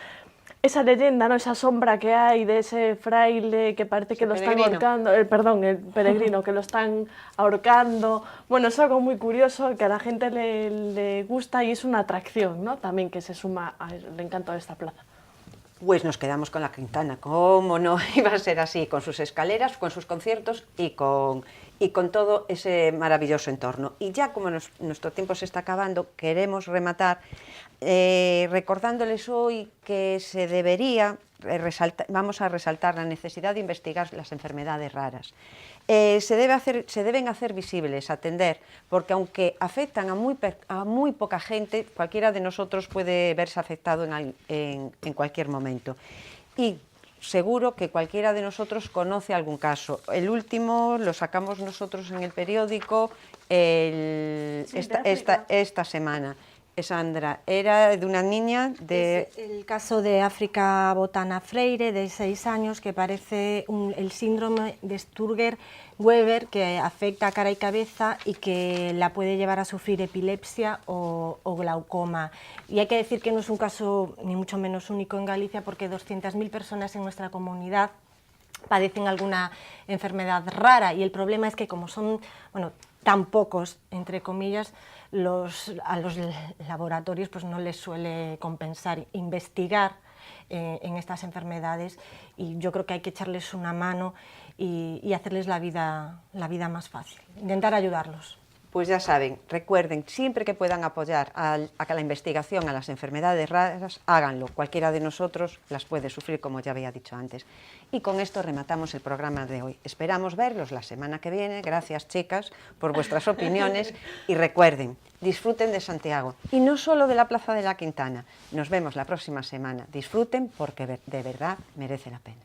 esa leyenda, ¿no?, esa sombra que hay de ese fraile que parece que lo están ahorcando, el peregrino, que lo están ahorcando. Bueno, es algo muy curioso que a la gente le gusta y es una atracción, ¿no?, también, que se suma al encanto de esta plaza. Pues nos quedamos con la Quintana, ¿cómo no iba a ser así? Con sus escaleras, con sus conciertos y con todo ese maravilloso entorno. Y ya como nuestro tiempo se está acabando, queremos rematar recordándoles hoy que se debería, vamos a resaltar la necesidad de investigar las enfermedades raras. Se deben hacer visibles, atender, porque aunque afectan a muy poca gente, cualquiera de nosotros puede verse afectado en cualquier momento. Y seguro que cualquiera de nosotros conoce algún caso. El último lo sacamos nosotros en el periódico esta semana. Sandra, era de una niña de... Es el caso de África Botana Freire, de 6 años, que parece el síndrome de Sturger-Weber, que afecta a cara y cabeza y que la puede llevar a sufrir epilepsia o glaucoma. Y hay que decir que no es un caso ni mucho menos único en Galicia, porque 200.000 personas en nuestra comunidad padecen alguna enfermedad rara, y el problema es que como son, bueno, tan pocos, entre comillas, a los laboratorios pues no les suele compensar investigar en estas enfermedades, y yo creo que hay que echarles una mano y hacerles la vida más fácil, intentar ayudarlos. Pues ya saben, recuerden, siempre que puedan apoyar a la investigación a las enfermedades raras, háganlo. Cualquiera de nosotros las puede sufrir, como ya había dicho antes. Y con esto rematamos el programa de hoy. Esperamos verlos la semana que viene. Gracias, chicas, por vuestras opiniones. Y recuerden, disfruten de Santiago. Y no solo de la Plaza de la Quintana. Nos vemos la próxima semana. Disfruten porque de verdad merece la pena.